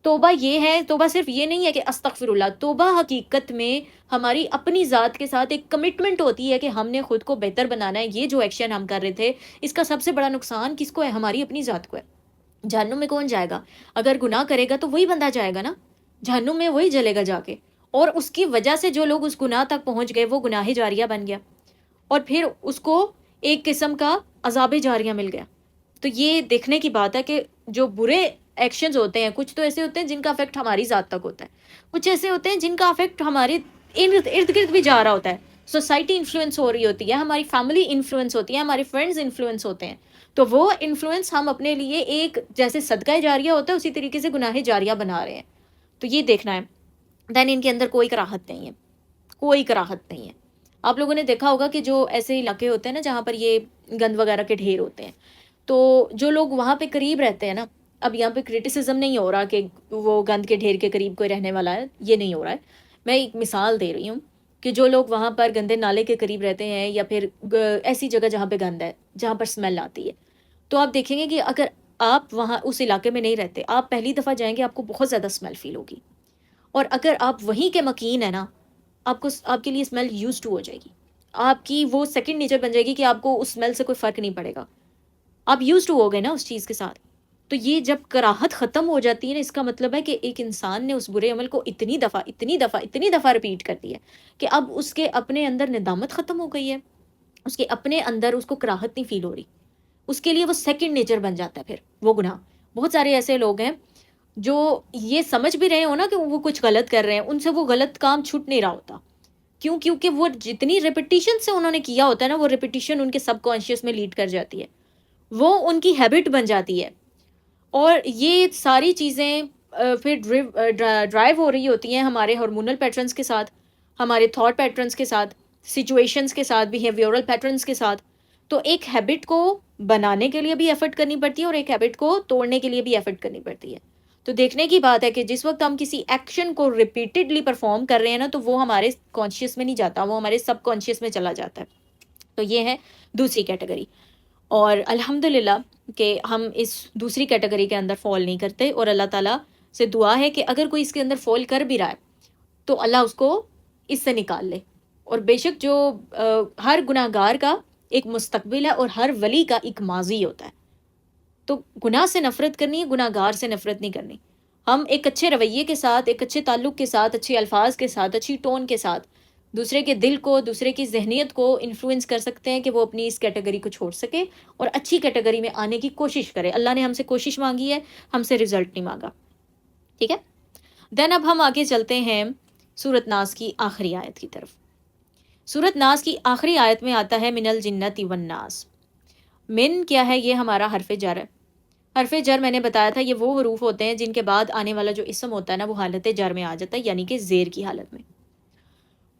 توبہ یہ ہے، توبہ صرف یہ نہیں ہے کہ استغفر اللہ، توبہ حقیقت میں ہماری اپنی ذات کے ساتھ ایک کمٹمنٹ ہوتی ہے کہ ہم نے خود کو بہتر بنانا ہے. یہ جو ایکشن ہم کر رہے تھے، اس کا سب سے بڑا نقصان کس کو ہے؟ ہماری اپنی ذات کو ہے. جہنم میں کون جائے گا؟ اگر گناہ کرے گا تو وہی بندہ جائے گا نا، جہنم میں وہی جلے گا جا کے. اور اس کی وجہ سے جو لوگ اس گناہ تک پہنچ گئے وہ گناہ جاریہ بن گیا، اور پھر اس کو ایک قسم کا عذاب جاریہ مل گیا. تو یہ دیکھنے کی بات ہے کہ جو برے ایکشنز ہوتے ہیں، کچھ تو ایسے ہوتے ہیں جن کا افیکٹ ہماری ذات تک ہوتا ہے، کچھ ایسے ہوتے ہیں جن کا افیکٹ ہمارے ارد گرد بھی جا رہا ہوتا ہے. سوسائٹی انفلوئنس ہو رہی ہوتی ہے، ہماری فیملی انفلوئنس ہوتی ہے، ہمارے فرینڈز انفلوئنس ہوتے ہیں. تو وہ انفلوئنس ہم اپنے لیے ایک جیسے صدقہ جاریہ ہوتا ہے اسی طریقے سے گناہ جاریہ بنا رہے ہیں. تو یہ دیکھنا ہے. دین ان کے اندر کوئی کراہت نہیں ہے، کوئی کراہت نہیں ہے. آپ لوگوں نے دیکھا ہوگا کہ جو ایسے علاقے ہوتے ہیں نا جہاں پر یہ گند وغیرہ کے ڈھیر ہوتے ہیں، تو جو لوگ وہاں پہ قریب رہتے ہیں نا، اب یہاں پہ کرٹیسزم نہیں ہو رہا کہ وہ گند کے ڈھیر کے قریب کوئی رہنے والا ہے، یہ نہیں ہو رہا ہے. میں ایک مثال دے رہی ہوں کہ جو لوگ وہاں پر گندے نالے کے قریب رہتے ہیں یا پھر ایسی جگہ جہاں پہ گند ہے، جہاں پر اسمیل آتی ہے، تو آپ دیکھیں گے کہ اگر آپ وہاں اس علاقے میں نہیں رہتے، آپ پہلی دفعہ جائیں گے آپ کو بہت زیادہ اسمیل فیل ہوگی. اور اگر آپ وہیں کے مکین ہیں نا، آپ کے لیے اسمیل یوز ٹو ہو جائے گی، آپ کی وہ سیکنڈ نیچر بن جائے گی کہ آپ کو اس اسمیل سے کوئی فرق نہیں پڑے گا. آپ یوز ٹو ہو گئے نا اس چیز کے ساتھ. تو یہ جب کراہت ختم ہو جاتی ہے نا، اس کا مطلب ہے کہ ایک انسان نے اس برے عمل کو اتنی دفعہ ریپیٹ کر دی ہے کہ اب اس کے اپنے اندر ندامت ختم ہو گئی ہے، اس کے اپنے اندر اس کو کراہت نہیں فیل ہو رہی، اس کے لیے وہ سیکنڈ نیچر بن جاتا ہے پھر وہ گناہ. بہت سارے ایسے لوگ ہیں جو یہ سمجھ بھی رہے ہو نا کہ وہ کچھ غلط کر رہے ہیں، ان سے وہ غلط کام چھوٹ نہیں رہا ہوتا. کیوں؟ کیونکہ وہ جتنی ریپیٹیشن سے انہوں نے کیا ہوتا ہے نا، وہ ریپیٹیشن ان کے سب کانشیس میں لیڈ کر جاتی ہے، وہ ان کی ہیبٹ بن جاتی ہے. اور یہ ساری چیزیں پھر ڈرائیو ہو رہی ہوتی ہیں ہمارے ہارمونل پیٹرنز کے ساتھ، ہمارے تھاٹ پیٹرنز کے ساتھ، سچویشنز کے ساتھ، بیہیویورل پیٹرنز کے ساتھ. تو ایک ہیبٹ کو بنانے کے لیے بھی ایفرٹ کرنی پڑتی ہے اور ایک ہیبٹ کو توڑنے کے لیے بھی ایفرٹ کرنی پڑتی ہے. تو دیکھنے کی بات ہے کہ جس وقت ہم کسی ایکشن کو ریپیٹڈلی پرفارم کر رہے ہیں نا، تو وہ ہمارے کانشیس میں نہیں جاتا، وہ ہمارے سب کانشیس میں چلا جاتا ہے. تو یہ ہے دوسری کیٹیگری. اور الحمدللہ کہ ہم اس دوسری کیٹیگری کے اندر فال نہیں کرتے، اور اللہ تعالیٰ سے دعا ہے کہ اگر کوئی اس کے اندر فال کر بھی رہا ہے تو اللہ اس کو اس سے نکال لے. اور بے شک جو ہر گناہ گار کا ایک مستقبل ہے اور ہر ولی کا ایک ماضی ہوتا ہے. تو گناہ سے نفرت کرنی ہے، گناہ گار سے نفرت نہیں کرنی. ہم ایک اچھے رویے کے ساتھ، ایک اچھے تعلق کے ساتھ، اچھے الفاظ کے ساتھ، اچھی ٹون کے ساتھ دوسرے کے دل کو، دوسرے کی ذہنیت کو انفلوئنس کر سکتے ہیں کہ وہ اپنی اس کیٹیگری کو چھوڑ سکے اور اچھی کیٹیگری میں آنے کی کوشش کرے. اللہ نے ہم سے کوشش مانگی ہے، ہم سے رزلٹ نہیں مانگا. ٹھیک ہے. دین اب ہم آگے چلتے ہیں سورۃ ناس کی آخری آیت کی طرف. سورۃ ناس کی آخری آیت میں آتا ہے من الجنۃ والناس. من کیا ہے؟ یہ ہمارا حرف جر ہے. حرف جر میں نے بتایا تھا یہ وہ حروف ہوتے ہیں جن کے بعد آنے والا جو اسم ہوتا ہے نا، وہ حالت جر میں آ جاتا ہے، یعنی کہ زیر کی حالت میں.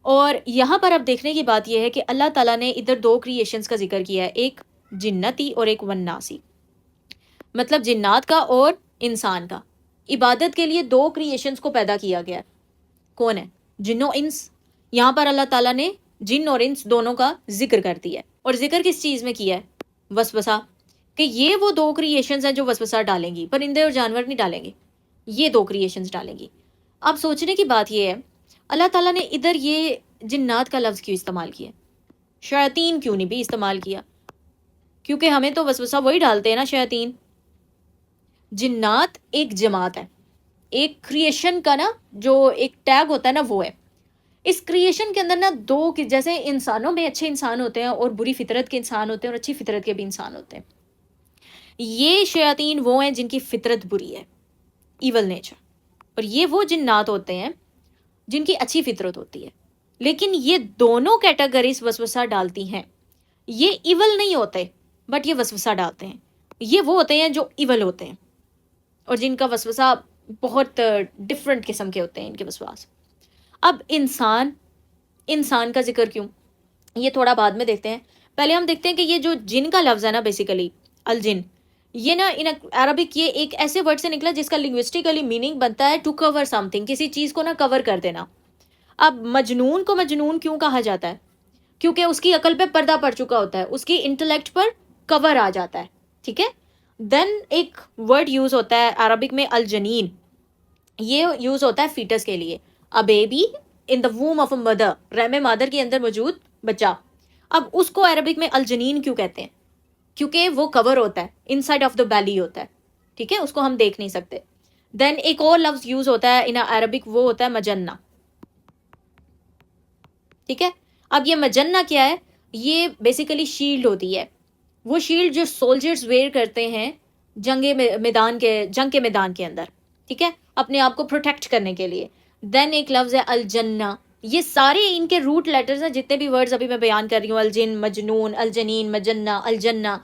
اور یہاں پر اب دیکھنے کی بات یہ ہے کہ اللہ تعالیٰ نے ادھر دو کریشنز کا ذکر کیا ہے، ایک جنتی اور ایک وناسی، مطلب جنات کا اور انسان کا. عبادت کے لیے دو کریشنز کو پیدا کیا گیا ہے. کون ہے؟ جن و انس. یہاں پر اللہ تعالیٰ نے جن اور انس دونوں کا ذکر کر دیا ہے. اور ذکر کس چیز میں کیا ہے؟ وسوسہ، کہ یہ وہ دو کریشنز ہیں جو وسوسہ ڈالیں گی، پرندے اور جانور نہیں ڈالیں گے، یہ دو کریشنز ڈالیں گی. اب سوچنے کی بات یہ ہے اللہ تعالیٰ نے ادھر یہ جنات کا لفظ کیوں استعمال کیا؟ شیاطین کیوں نہیں بھی استعمال کیا؟ کیونکہ ہمیں تو وسوسہ وہی ڈالتے ہیں نا، شیاطین. جنات ایک جماعت ہے، ایک کریشن کا نا جو ایک ٹیگ ہوتا ہے نا وہ ہے. اس کریشن کے اندر نا دو، جیسے انسانوں میں اچھے انسان ہوتے ہیں اور بری فطرت کے انسان ہوتے ہیں اور اچھی فطرت کے بھی انسان ہوتے ہیں. یہ شیاطین وہ ہیں جن کی فطرت بری ہے، ایول نیچر. اور یہ وہ جنات ہوتے ہیں جن کی اچھی فطرت ہوتی ہے. لیکن یہ دونوں کیٹیگریز وسوسہ ڈالتی ہیں. یہ ایول نہیں ہوتے بٹ یہ وسوسہ ڈالتے ہیں. یہ وہ ہوتے ہیں جو ایول ہوتے ہیں اور جن کا وسوسہ بہت ڈفرنٹ قسم کے ہوتے ہیں ان کے وسواس. اب انسان کا ذکر کیوں؟ یہ تھوڑا بعد میں دیکھتے ہیں. پہلے ہم دیکھتے ہیں کہ یہ جو جن کا لفظ ہے نا، بیسیکلی الجن، یہ نا ان عربک یہ ایک ایسے ورڈ سے نکلا جس کا لنگوسٹیکلی میننگ بنتا ہے ٹو کور سم تھنگ، کسی چیز کو نا کور کر دینا. اب مجنون کو مجنون کیوں کہا جاتا ہے؟ کیونکہ اس کی عقل پہ پردہ پڑ چکا ہوتا ہے، اس کی انٹلیکٹ پر کور آ جاتا ہے. ٹھیک ہے. دین ایک ورڈ یوز ہوتا ہے عربک میں الجنین. یہ یوز ہوتا ہے فیٹس کے لیے. A baby in the womb of a mother, رحم مادر کے اندر موجود بچہ. اب اس کو عربک میں الجنین کیوں کہتے ہیں؟ کیونکہ وہ کور ہوتا ہے، ان سائڈ آف دا بیلی ہوتا ہے، ٹھیک ہے، اس کو ہم دیکھ نہیں سکتے. دین ایک اور لفظ یوز ہوتا ہے ان عربک، وہ ہوتا ہے مجنہ. ٹھیک ہے، اب یہ مجنہ کیا ہے؟ یہ بیسیکلی شیلڈ ہوتی ہے، وہ شیلڈ جو سولجرز ویئر کرتے ہیں جنگ کے میدان کے اندر، ٹھیک ہے، اپنے آپ کو پروٹیکٹ کرنے کے لیے. دین ایک لفظ ہے الجنہ. یہ سارے ان کے روٹ لیٹرز ہیں، جتنے بھی ورڈز ابھی میں بیان کر رہی ہوں، الجن، مجنون، الجنین، مجنہ، الجنہ،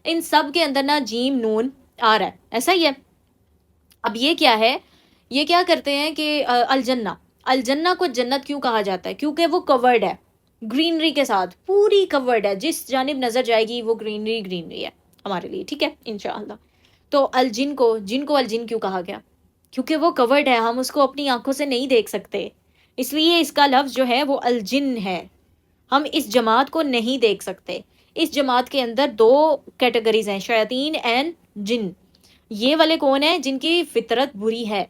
ان سب کے اندر نا جیم نون آ رہا ہے، ایسا ہی ہے. اب یہ کیا ہے؟ یہ کیا کرتے ہیں کہ الجنہ، الجنہ کو جنت کیوں کہا جاتا ہے؟ کیونکہ وہ کورڈ ہے گرینری کے ساتھ، پوری کورڈ ہے، جس جانب نظر جائے گی وہ گرینری گرینری ہے ہمارے لیے، ٹھیک ہے، انشاءاللہ. تو جن کو الجن کیوں کہا گیا؟ کیونکہ وہ کورڈ ہے، ہم اس کو اپنی آنکھوں سے نہیں دیکھ سکتے، اس لیے اس کا لفظ جو ہے وہ الجن ہے. ہم اس جماعت کو نہیں دیکھ سکتے. اس جماعت کے اندر دو کیٹیگریز ہیں، شیاطین اینڈ جن. یہ والے کون ہیں؟ جن کی فطرت بری ہے،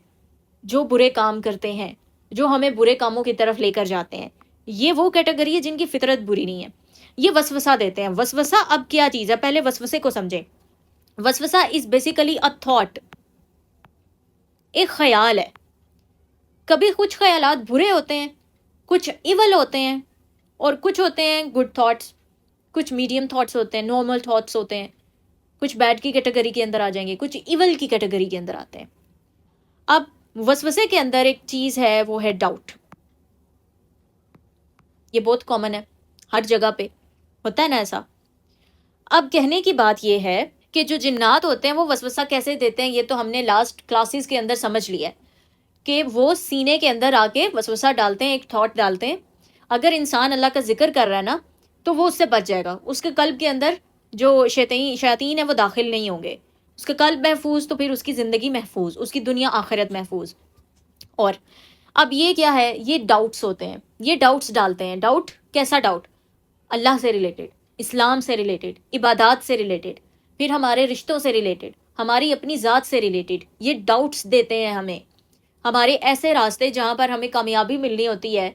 جو برے کام کرتے ہیں، جو ہمیں برے کاموں کی طرف لے کر جاتے ہیں. یہ وہ کیٹیگری ہے جن کی فطرت بری نہیں ہے. یہ وسوسہ دیتے ہیں. وسوسہ اب کیا چیز ہے؟ پہلے وسوسے کو سمجھیں. وسوسہ از بیسیکلی اے تھاٹ، ایک خیال ہے. کبھی کچھ خیالات برے ہوتے ہیں، کچھ ایول ہوتے ہیں، اور کچھ ہوتے ہیں گڈ تھاٹس، کچھ میڈیم تھاٹس ہوتے ہیں، نارمل تھاٹس ہوتے ہیں، کچھ بیڈ کی کیٹیگری کے اندر آ جائیں گے، کچھ ایول کی کیٹیگری کے اندر آتے ہیں. اب وسوسے کے اندر ایک چیز ہے، وہ ہے ڈاؤٹ. یہ بہت کامن ہے، ہر جگہ پہ ہوتا ہے نا ایسا. اب کہنے کی بات یہ ہے کہ جو جنات ہوتے ہیں وہ وسوسہ کیسے دیتے ہیں، یہ تو ہم نے لاسٹ کلاسز کے اندر سمجھ لیا ہے کہ وہ سینے کے اندر آ کے وسوسہ ڈالتے ہیں، ایک تھاٹ ڈالتے ہیں. اگر انسان اللہ کا ذکر کر رہا ہے نا تو وہ اس سے بچ جائے گا. اس کے قلب کے اندر جو شیاطین ہیں وہ داخل نہیں ہوں گے. اس کا قلب محفوظ تو پھر اس کی زندگی محفوظ، اس کی دنیا آخرت محفوظ. اور اب یہ کیا ہے؟ یہ ڈاؤٹس ہوتے ہیں، یہ ڈاؤٹس ڈالتے ہیں. ڈاؤٹ کیسا ڈاؤٹ؟ اللہ سے ریلیٹڈ، اسلام سے ریلیٹڈ، عبادات سے ریلیٹڈ، پھر ہمارے رشتوں سے ریلیٹڈ، ہماری اپنی ذات سے ریلیٹڈ. یہ ڈاؤٹس دیتے ہیں ہمیں، ہمارے ایسے راستے جہاں پر ہمیں کامیابی ملنی ہوتی ہے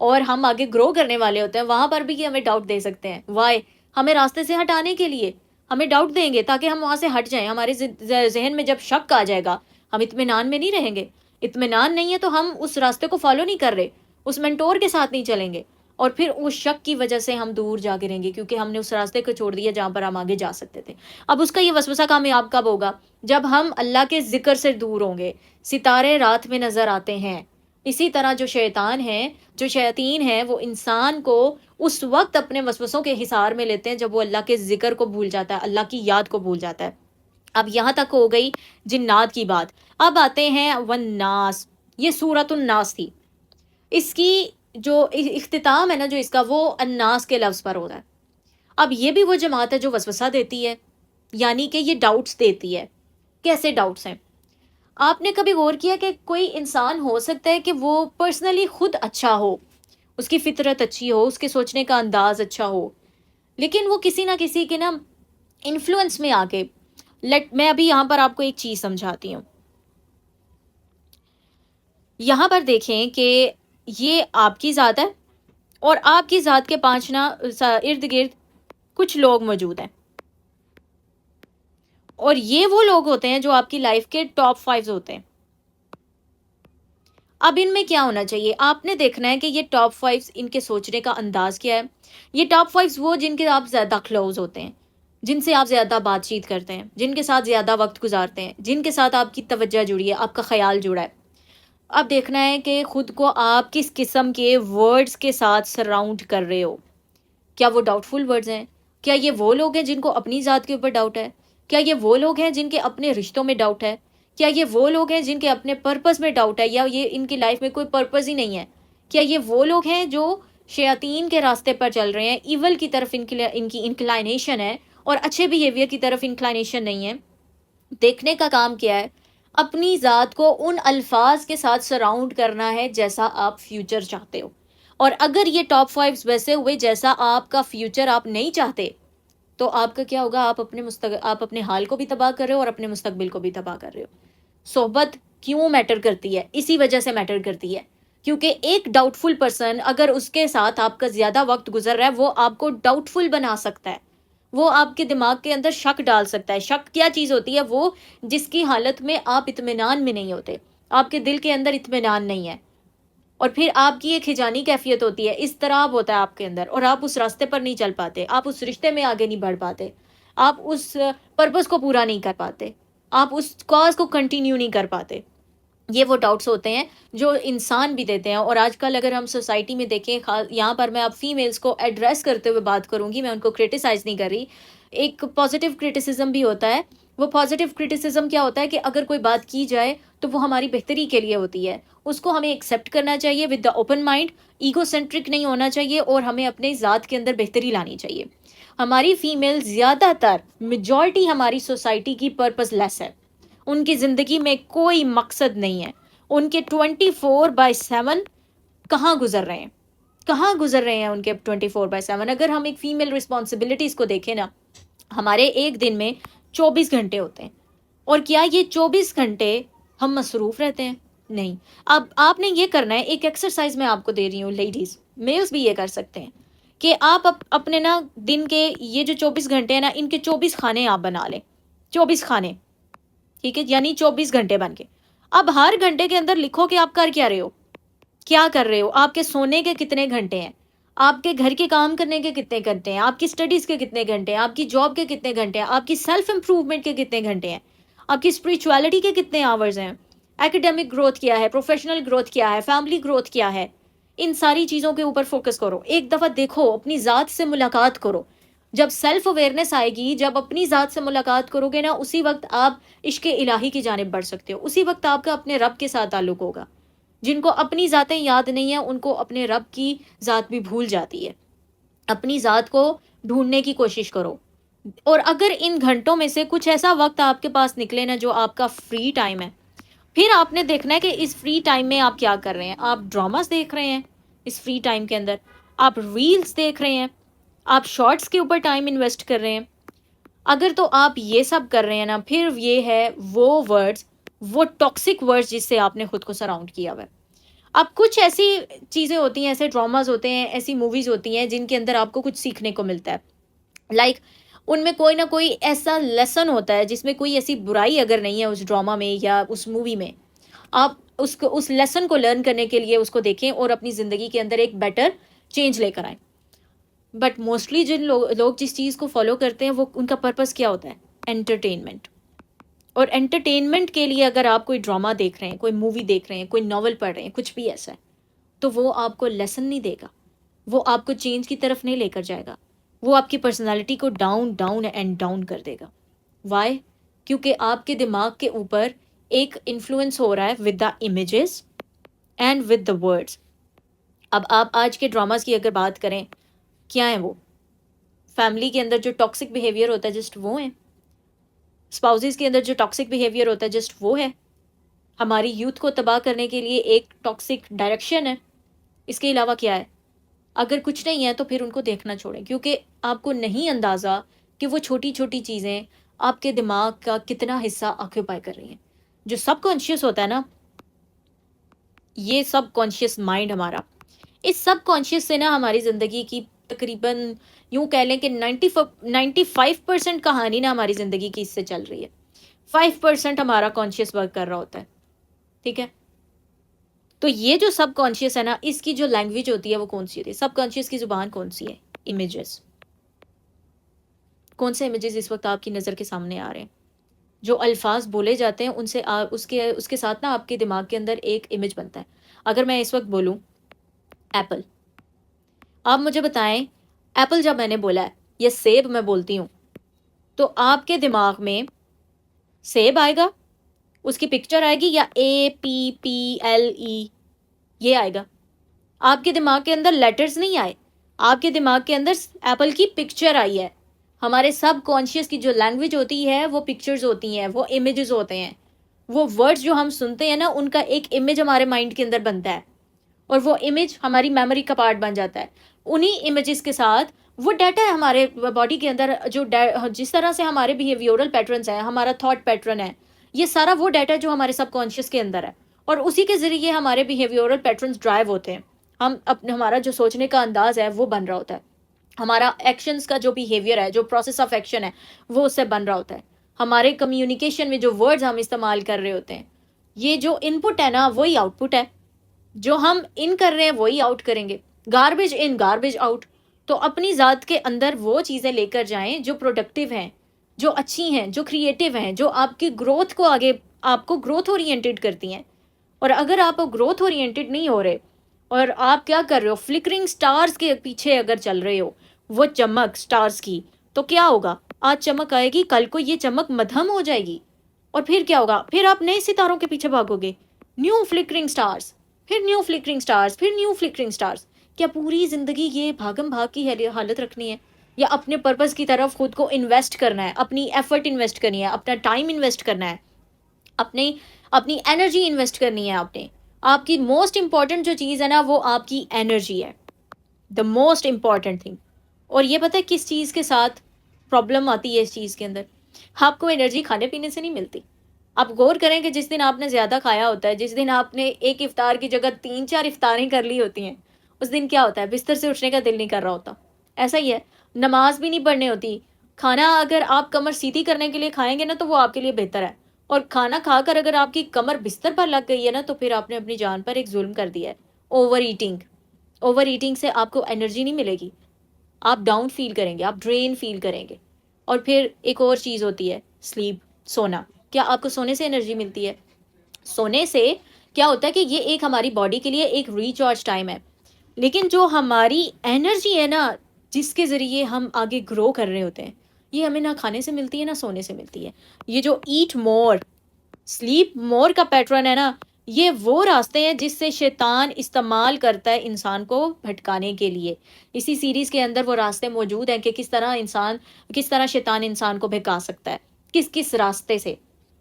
اور ہم آگے گرو کرنے والے ہوتے ہیں، وہاں پر بھی یہ ہمیں ڈاؤٹ دے سکتے ہیں. وائی؟ ہمیں راستے سے ہٹانے کے لیے ہمیں ڈاؤٹ دیں گے تاکہ ہم وہاں سے ہٹ جائیں. ہمارے ذہن میں جب شک آ جائے گا ہم اطمینان میں نہیں رہیں گے. اطمینان نہیں ہے تو ہم اس راستے کو فالو نہیں کر رہے، اس منٹور کے ساتھ نہیں چلیں گے، اور پھر اس شک کی وجہ سے ہم دور جا کے رہیں گے کیونکہ ہم نے اس راستے کو چھوڑ دیا جہاں پر ہم آگے جا سکتے تھے. اب اس کا یہ وسوسہ کامیاب کب ہوگا؟ جب ہم اللہ کے ذکر سے دور ہوں گے. ستارے رات میں نظر آتے ہیں، اسی طرح جو شیطان ہیں، جو شیاطین ہیں، وہ انسان کو اس وقت اپنے وسوسوں کے حصار میں لیتے ہیں جب وہ اللہ کے ذکر کو بھول جاتا ہے، اللہ کی یاد کو بھول جاتا ہے. اب یہاں تک ہو گئی جنات کی بات. اب آتے ہیں والناس. یہ سورۃ الناس تھی، اس کی جو اختتام ہے نا جو اس کا، وہ الناس کے لفظ پر ہو رہا ہے. اب یہ بھی وہ جماعت ہے جو وسوسہ دیتی ہے، یعنی کہ یہ ڈاؤٹس دیتی ہے. کیسے ڈاؤٹس ہیں؟ آپ نے کبھی غور کیا کہ کوئی انسان ہو سکتا ہے کہ وہ پرسنلی خود اچھا ہو، اس کی فطرت اچھی ہو، اس کے سوچنے کا انداز اچھا ہو، لیکن وہ کسی نہ کسی کے نا انفلوئنس میں آ کے میں ابھی یہاں پر آپ کو ایک چیز سمجھاتی ہوں. یہاں پر دیکھیں کہ یہ آپ کی ذات ہے اور آپ کی ذات کے پانچ نا ارد گرد کچھ لوگ موجود ہیں، اور یہ وہ لوگ ہوتے ہیں جو آپ کی لائف کے ٹاپ 5 ہوتے ہیں. اب ان میں کیا ہونا چاہیے؟ آپ نے دیکھنا ہے کہ یہ ٹاپ 5 ان کے سوچنے کا انداز کیا ہے. یہ ٹاپ 5 وہ جن کے آپ زیادہ کلوز ہوتے ہیں، جن سے آپ زیادہ بات چیت کرتے ہیں، جن کے ساتھ زیادہ وقت گزارتے ہیں، جن کے ساتھ آپ کی توجہ جڑی ہے، آپ کا خیال جڑا ہے. اب دیکھنا ہے کہ خود کو آپ کس قسم کے ورڈز کے ساتھ سراؤنڈ کر رہے ہو. کیا وہ ڈاؤٹ فل ورڈز ہیں؟ کیا یہ وہ لوگ ہیں جن کو اپنی ذات کے اوپر ڈاؤٹ ہے؟ کیا یہ وہ لوگ ہیں جن کے اپنے رشتوں میں ڈاؤٹ ہے؟ کیا یہ وہ لوگ ہیں جن کے اپنے پرپس میں ڈاؤٹ ہے، یا یہ ان کی لائف میں کوئی پرپس ہی نہیں ہے؟ کیا یہ وہ لوگ ہیں جو شیاطین کے راستے پر چل رہے ہیں، ایول کی طرف ان کی انکلائنیشن ہے اور اچھے بیہیویئر کی طرف انکلائنیشن نہیں ہے؟ دیکھنے کا کام کیا ہے؟ اپنی ذات کو ان الفاظ کے ساتھ سراؤنڈ کرنا ہے جیسا آپ فیوچر چاہتے ہو. اور اگر یہ ٹاپ 5 ویسے ہوئے جیسا آپ کا فیوچر آپ نہیں چاہتے، تو آپ کا کیا ہوگا؟ آپ اپنے حال کو بھی تباہ کر رہے ہو اور اپنے مستقبل کو بھی تباہ کر رہے ہو. صحبت کیوں میٹر کرتی ہے؟ اسی وجہ سے میٹر کرتی ہے کیونکہ ایک ڈاؤٹ فل پرسن اگر اس کے ساتھ آپ کا زیادہ وقت گزر رہا ہے وہ آپ کو ڈاؤٹ فل بنا سکتا ہے، وہ آپ کے دماغ کے اندر شک ڈال سکتا ہے۔ شک کیا چیز ہوتی ہے؟ وہ جس کی حالت میں آپ اطمینان میں نہیں ہوتے، آپ کے دل کے اندر اطمینان نہیں ہے، اور پھر آپ کی ایک ہجانی کیفیت ہوتی ہے، اضطراب ہوتا ہے آپ کے اندر، اور آپ اس راستے پر نہیں چل پاتے، آپ اس رشتے میں آگے نہیں بڑھ پاتے، آپ اس پرپس کو پورا نہیں کر پاتے، آپ اس کاز کو کنٹینیو نہیں کر پاتے۔ یہ وہ ڈاؤٹس ہوتے ہیں جو انسان بھی دیتے ہیں، اور آج کل اگر ہم سوسائٹی میں دیکھیں، یہاں پر میں اب فیمیلز کو ایڈریس کرتے ہوئے بات کروں گی، میں ان کو کرٹیسائز نہیں کر رہی، ایک پازیٹیو کرٹیسزم بھی ہوتا ہے۔ وہ پازیٹیو کرٹیسزم کیا ہوتا ہے کہ اگر کوئی بات کی جائے تو وہ ہماری بہتری کے لیے ہوتی ہے، اس کو ہمیں ایکسیپٹ کرنا چاہیے with the open mind, ego centric نہیں ہونا چاہیے، اور ہمیں اپنے ذات کے اندر بہتری لانی چاہیے۔ ہماری فیمیل زیادہ تر میجورٹی ہماری سوسائٹی کی پرپز لیس ہے، ان کی زندگی میں کوئی مقصد نہیں ہے، ان کے 24/7 کہاں گزر رہے ہیں، کہاں گزر رہے ہیں ان کے 24/7؟ اگر ہم ایک فیمیل رسپانسبلٹیز کو دیکھیں نا، ہمارے ایک دن میں 24 گھنٹے ہوتے ہیں، اور کیا یہ 24 گھنٹے ہم مصروف رہتے ہیں؟ نہیں۔ اب آپ نے یہ کرنا ہے، ایک ایکسرسائز میں آپ کو دے رہی ہوں لیڈیز، میلز بھی یہ کر سکتے ہیں کہ آپ اپنے نا دن کے یہ جو 24 گھنٹے ہیں نا، ان کے 24 کھانے آپ بنا لیں، 24 کھانے، ٹھیک ہے، یعنی 24 گھنٹے بن کے اب ہر گھنٹے کے اندر لکھو کہ آپ کر کیا رہے ہو، کیا کر رہے ہو، آپ کے سونے کے کتنے گھنٹے ہیں، آپ کے گھر کے کام کرنے کے کتنے گھنٹے ہیں، آپ کی اسٹڈیز کے کتنے گھنٹے ہیں، آپ کی جاب کے کتنے گھنٹے ہیں، آپ کی سیلف امپروومنٹ کے کتنے گھنٹے ہیں، آپ کی اسپریچولیٹی کے کتنے آورز ہیں، ایکیڈیمک گروتھ کیا ہے، پروفیشنل گروتھ کیا ہے، فیملی گروتھ کیا ہے۔ ان ساری چیزوں کے اوپر فوکس کرو، ایک دفعہ دیکھو، اپنی ذات سے ملاقات کرو۔ جب سیلف اویئرنیس آئے گی، جب اپنی ذات سے ملاقات کرو گے نا، اسی وقت آپ عشق الہی کی جانب بڑھ سکتے ہو، اسی وقت آپ کا اپنے رب کے ساتھ تعلق ہوگا۔ جن کو اپنی ذاتیں یاد نہیں ہیں، ان کو اپنے رب کی ذات بھی بھول جاتی ہے۔ اپنی ذات کو ڈھونڈنے کی کوشش کرو، اور اگر ان گھنٹوں میں سے کچھ ایسا وقت آپ کے پاس نکلے نا جو آپ کا فری ٹائم ہے، پھر آپ نے دیکھنا ہے کہ اس فری ٹائم میں آپ کیا کر رہے ہیں۔ آپ ڈراماز دیکھ رہے ہیں اس فری ٹائم کے اندر، آپ ریلز دیکھ رہے ہیں، آپ شارٹس کے اوپر ٹائم انویسٹ کر رہے ہیں۔ اگر تو آپ یہ سب کر رہے ہیں نا، پھر یہ ہے وہ ورڈز، وہ ٹاکسک ورڈز جس سے آپ نے خود کو سراؤنڈ کیا ہوا ہے۔ اب کچھ ایسی چیزیں ہوتی ہیں، ایسے ڈراماز ہوتے ہیں، ایسی موویز ہوتی ہیں جن کے اندر آپ کو کچھ سیکھنے کو ملتا ہے، لائک ان میں کوئی نہ کوئی ایسا لیسن ہوتا ہے جس میں کوئی ایسی برائی اگر نہیں ہے اس ڈرامہ میں یا اس مووی میں، آپ اس لیسن کو لرن کرنے کے لیے اس کو دیکھیں اور اپنی زندگی کے اندر ایک بیٹر چینج لے کر آئیں۔ بٹ موسٹلی جن لوگ جس چیز کو فالو کرتے ہیں، وہ ان کا پرپس کیا ہوتا ہے؟ انٹرٹینمنٹ۔ اور انٹرٹینمنٹ کے لیے اگر آپ کوئی ڈرامہ دیکھ رہے ہیں، کوئی مووی دیکھ رہے ہیں، کوئی ناول پڑھ رہے ہیں، کچھ بھی ایسا ہے، تو وہ آپ کو لیسن نہیں دے گا، وہ آپ کو چینج کی طرف نہیں لے کر جائے گا، وہ آپ کی پرسنالٹی کو ڈاؤن ڈاؤن اینڈ ڈاؤن کر دے گا۔ وائی؟ کیونکہ آپ کے دماغ کے اوپر ایک انفلوئنس ہو رہا ہے with the images and with the words. اب آپ آج کے ڈراماز کی اگر بات کریں، کیا ہیں وہ؟ فیملی کے اندر جو ٹاکسک بیہیویئر ہوتا ہے جسٹ وہ ہیں، اسپاؤزز کے اندر جو ٹاکسک بیہیویئر ہوتا ہے جسٹ وہ ہے۔ ہماری یوتھ کو تباہ کرنے کے لیے ایک ٹاکسک ڈائریکشن ہے، اس کے علاوہ کیا ہے؟ اگر کچھ نہیں ہے تو پھر ان کو دیکھنا چھوڑیں، کیونکہ آپ کو نہیں اندازہ کہ وہ چھوٹی چھوٹی چیزیں آپ کے دماغ کا کتنا حصہ آکیوپائی کر رہی ہیں۔ جو سب کانشیس ہوتا ہے نا، یہ سب کانشیس مائنڈ ہمارا، اس سب کانشیس سے نا ہماری زندگی کی تقریباً یوں کہہ لیں کہ 95% کہانی نا ہماری زندگی کی اس سے چل رہی ہے، 5% ہمارا کانشیس ورک کر رہا ہوتا ہے، ٹھیک ہے؟ تو یہ جو سب کانشیس ہے نا، اس کی جو لینگویج ہوتی ہے وہ کون سی ہوتی ہے؟ سب کانشیس کی زبان کون سی ہے؟ امیجز۔ کون سے امیجز اس وقت آپ کی نظر کے سامنے آ رہے ہیں؟ جو الفاظ بولے جاتے ہیں ان سے اس کے ساتھ نا آپ کے دماغ کے اندر ایک امیج بنتا ہے۔ اگر میں اس وقت بولوں ایپل، آپ مجھے بتائیں ایپل جب میں نے بولا ہے، یا سیب میں بولتی ہوں، تو آپ کے دماغ میں سیب آئے گا، اس کی پکچر آئے گی، یا APPLE یہ آئے گا؟ آپ کے دماغ کے اندر لیٹرز نہیں آئے، آپ کے دماغ کے اندر ایپل کی پکچر آئی ہے۔ ہمارے سب کانشیس کی جو لینگویج ہوتی ہے وہ پکچرز ہوتی ہیں، وہ امیجز ہوتے ہیں، وہ ورڈز جو ہم سنتے ہیں نا ان کا ایک امیج ہمارے مائنڈ کے اندر بنتا ہے، اور وہ امیج ہماری میموری کا پارٹ بن جاتا ہے۔ انہی امیجز کے ساتھ وہ ڈیٹا ہے ہمارے باڈی کے اندر، جو جس طرح سے ہمارے بیہیویورل پیٹرنز ہیں، ہمارا تھاٹ پیٹرن ہے، یہ سارا وہ ڈیٹا جو ہمارے سب کانشیس کے اندر ہے، اور اسی کے ذریعے ہمارے بیہیویورل پیٹرنز ڈرائیو ہوتے ہیں. ہمارا جو سوچنے کا انداز ہے وہ بن رہا ہوتا ہے، ہمارا ایکشنز کا جو بیہیویئر ہے، جو پروسیس آف ایکشن ہے وہ اس سے بن رہا ہوتا ہے. ہمارے کمیونیکیشن میں جو ورڈز ہم استعمال کر رہے ہوتے ہیں، یہ جو ان پٹ ہے نا وہی آؤٹ پٹ ہے. جو ہم ان کر رہے ہیں وہی آؤٹ کریں گے. گاربیج ان گاربیج آؤٹ. تو اپنی ذات کے اندر وہ چیزیں لے کر جائیں جو پروڈکٹیو ہیں، جو اچھی ہیں، جو کریٹیو ہیں، جو آپ کی گروتھ کو آگے، آپ کو گروتھ اورینٹیڈ کرتی ہیں. اور اگر آپ گروتھ اورینٹیڈ نہیں ہو رہے اور آپ کیا کر رہے ہو، فلکرنگ سٹارز کے پیچھے اگر چل رہے ہو، وہ چمک سٹارز کی، تو کیا ہوگا؟ آج چمک آئے گی، کل کو یہ چمک مدھم ہو جائے گی، اور پھر کیا ہوگا؟ پھر آپ نئے ستاروں کے پیچھے بھاگو گے. نیو فلکرنگ سٹارز، پھر نیو فلکرنگ سٹارز، پھر نیو فلکرنگ سٹارز. کیا پوری زندگی یہ بھاگم بھاگ کی حالت رکھنی ہے؟ یا اپنے پرپز کی طرف خود کو انویسٹ کرنا ہے، اپنی ایفرٹ انویسٹ کرنی ہے، اپنا ٹائم انویسٹ کرنا ہے، اپنی اپنی انرجی انویسٹ کرنی ہے؟ آپ کی موسٹ امپورٹنٹ جو چیز ہے نا وہ آپ کی انرجی ہے، دا موسٹ امپورٹنٹ تھنگ. اور یہ پتہ ہے کس چیز کے ساتھ پرابلم آتی ہے؟ اس چیز کے اندر آپ کو انرجی کھانے پینے سے نہیں ملتی. آپ غور کریں کہ جس دن آپ نے زیادہ کھایا ہوتا ہے، جس دن آپ نے ایک افطار کی جگہ 3 4 افطاریں کر لی ہوتی ہیں، اس دن کیا ہوتا ہے؟ بستر سے اٹھنے کا دل نہیں کر رہا ہوتا. ایسا ہی ہے، نماز بھی نہیں پڑھنی ہوتی. کھانا اگر آپ کمر سیدھی کرنے کے لیے کھائیں گے نا تو وہ آپ کے لیے بہتر ہے، اور کھانا کھا کر اگر آپ کی کمر بستر پر لگ گئی ہے نا تو پھر آپ نے اپنی جان پر ایک ظلم کر دیا ہے. Over eating. اوور ایٹنگ سے آپ کو انرجی نہیں ملے گی، آپ ڈاؤن فیل کریں گے، آپ ڈرین فیل کریں گے. اور پھر ایک اور چیز ہوتی ہے، سلیپ، سونا. کیا آپ کو سونے سے انرجی ملتی ہے؟ سونے سے کیا ہوتا ہے کہ یہ ایک ہماری باڈی کے لیے ایک ریچارج ٹائم ہے. لیکن جو ہماری انرجی ہے نا، جس کے ذریعے ہم آگے گرو کر رہے ہوتے ہیں، یہ ہمیں نہ کھانے سے ملتی ہے نہ سونے سے ملتی ہے. یہ جو ایٹ مور سلیپ مور کا پیٹرن ہے نا، یہ وہ راستے ہیں جس سے شیطان استعمال کرتا ہے انسان کو بھٹکانے کے لیے. اسی سیریز کے اندر وہ راستے موجود ہیں کہ کس طرح شیطان انسان کو بھٹکا سکتا ہے، کس کس راستے سے.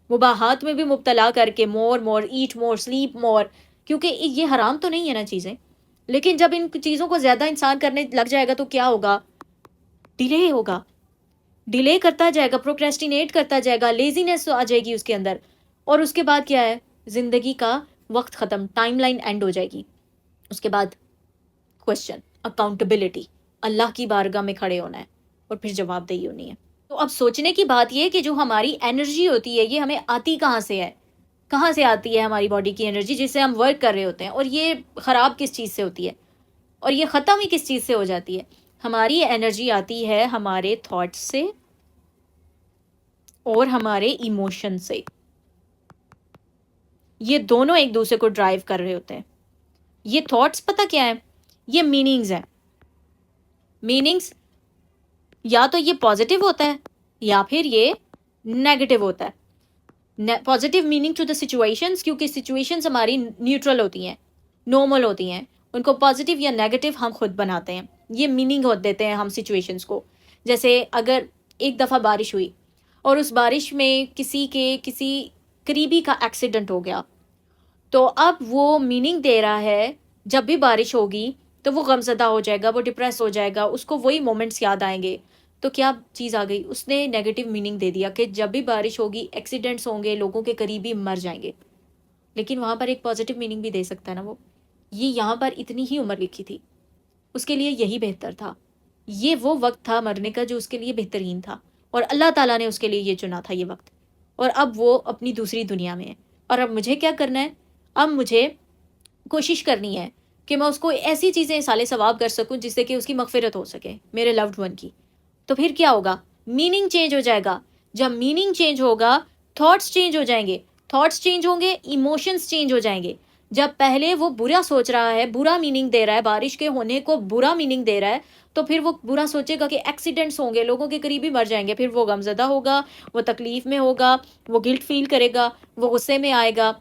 مباحات میں بھی مبتلا کر کے، more at more sleep more, کیونکہ یہ حرام تو نہیں ہے نا چیزیں. لیکن جب ان چیزوں کو زیادہ انسان کرنے لگ جائے گا تو کیا ہوگا؟ ڈیلے ہوگا، ڈیلے کرتا جائے گا، پروکریسٹینیٹ کرتا جائے گا، لیزینس آ جائے گی اس کے اندر. اور اس کے بعد کیا ہے؟ زندگی کا وقت ختم، ٹائم لائن اینڈ ہو جائے گی. اس کے بعد کوشچن، اکاؤنٹیبلٹی، اللہ کی بارگاہ میں کھڑے ہونا ہے اور پھر جواب دہی ہونی ہے. تو اب سوچنے کی بات یہ کہ جو ہماری انرجی ہوتی ہے یہ ہمیں آتی کہاں سے ہے؟ کہاں سے آتی ہے ہماری باڈی کی انرجی جس سے ہم ورک کر رہے ہوتے ہیں؟ اور یہ خراب کس چیز سے ہوتی ہے اور یہ ختم ہی کس چیز سے ہو جاتی ہے؟ ہماری انرجی آتی ہے ہمارے تھاٹس سے اور ہمارے ایموشن سے. یہ دونوں ایک دوسرے کو ڈرائیو کر رہے ہوتے ہیں. یہ تھاٹس پتہ کیا ہے؟ یہ میننگز ہیں. میننگز یا تو یہ پازیٹیو ہوتا ہے یا پھر یہ نیگیٹو ہوتا ہے. Positive meaning to the situations, کیونکہ سچویشنز ہماری نیوٹرل ہوتی ہیں، نارمل ہوتی ہیں. ان کو پازیٹیو یا نیگیٹو ہم خود بناتے ہیں. یہ میننگ دیتے ہیں ہم سچویشنز کو. جیسے اگر ایک دفعہ بارش ہوئی اور اس بارش میں کسی قریبی کا ایکسیڈنٹ ہو گیا، تو اب وہ میننگ دے رہا ہے جب بھی بارش ہوگی تو وہ غمزدہ ہو جائے گا، وہ ڈپریس ہو جائے گا، اس کو وہی مومنٹس یاد آئیں گے. تو کیا چیز آ گئی؟ اس نے نیگیٹو میننگ دے دیا کہ جب بھی بارش ہوگی ایکسیڈنٹس ہوں گے، لوگوں کے قریبی مر جائیں گے. لیکن وہاں پر ایک پازیٹیو میننگ بھی دے سکتا ہے نا وہ، یہ یہاں پر اتنی ہی عمر لکھی تھی، اس کے لیے یہی بہتر تھا. یہ وہ وقت تھا مرنے کا جو اس کے لیے بہترین تھا، اور اللہ تعالیٰ نے اس کے لیے یہ چنا تھا یہ وقت. اور اب وہ اپنی دوسری دنیا میں ہے. اور اب مجھے کیا کرنا ہے؟ اب مجھے کوشش کرنی ہے کہ میں اس کو ایسی چیزیں اصالِ ثواب کر سکوں جس سے کہ اس کی مغفرت ہو سکے، میرے لوڈ ون کی. تو پھر کیا ہوگا؟ میننگ چینج ہو جائے گا. جب میننگ چینج ہوگا، تھاٹس چینج ہو جائیں گے. تھاٹس چینج ہوں گے، ایموشنز چینج ہو جائیں گے. جب پہلے وہ برا سوچ رہا ہے، برا میننگ دے رہا ہے، بارش کے ہونے کو برا میننگ دے رہا ہے، تو پھر وہ برا سوچے گا کہ ایکسیڈنٹس ہوں گے، لوگوں کے قریبی مر جائیں گے. پھر وہ غمزدہ ہوگا، وہ تکلیف میں ہوگا، وہ گلٹ فیل کرے گا، وہ غصے میں آئے گا.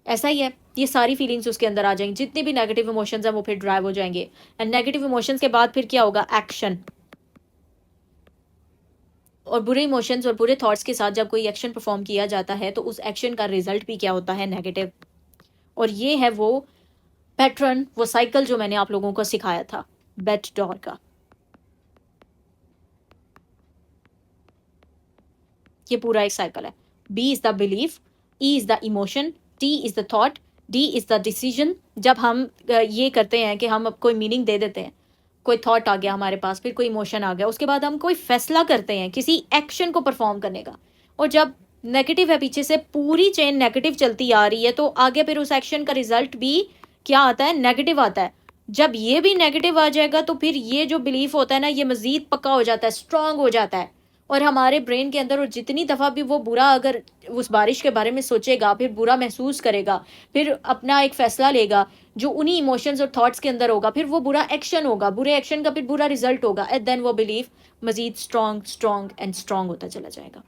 ایسا ہی ہے، یہ ساری فیلنگز اس کے اندر آ جائیں گی. جتنے بھی نیگیٹو ایموشنز ہیں وہ پھر ڈرائیو ہو جائیں گے. اینڈ نیگیٹو ایموشنز کے بعد پھر کیا ہوگا؟ ایکشن. اور برے ایموشنز اور برے تھاٹس کے ساتھ جب کوئی ایکشن پرفارم کیا جاتا ہے تو اس ایکشن کا ریزلٹ بھی کیا ہوتا ہے؟ نیگیٹو. اور یہ ہے وہ پیٹرن، وہ سائیکل جو میں نے آپ لوگوں کو سکھایا تھا بیٹ ڈور کا. یہ پورا ایک سائیکل ہے. B is the belief, E is the emotion, T is the thought, D is the decision. جب ہم یہ کرتے ہیں کہ ہم اب کوئی میننگ دے دیتے ہیں، کوئی تھاٹ آ گیا ہمارے پاس، پھر کوئی ایموشن آ گیا، اس کے بعد ہم کوئی فیصلہ کرتے ہیں کسی ایکشن کو پرفارم کرنے کا، اور جب نیگیٹو ہے پیچھے سے پوری چین نیگیٹو چلتی آ رہی ہے، تو آگے پھر اس ایکشن کا ریزلٹ بھی کیا آتا ہے؟ نیگیٹو آتا ہے. جب یہ بھی نیگیٹو آ جائے گا تو پھر یہ جو بلیف ہوتا ہے نا، یہ مزید پکا ہو جاتا ہے، اسٹرانگ ہو جاتا ہے، اور ہمارے برین کے اندر، اور جتنی دفعہ بھی وہ برا اگر اس بارش کے بارے میں سوچے گا، پھر برا محسوس کرے گا، پھر اپنا ایک فیصلہ لے گا جو انہی ایموشنز اور تھاٹس کے اندر ہوگا، پھر وہ برا ایکشن ہوگا، برے ایکشن کا پھر برا ریزلٹ ہوگا، اینڈ دین وہ بلیف مزید اسٹرانگ اینڈ اسٹرانگ ہوتا چلا جائے گا.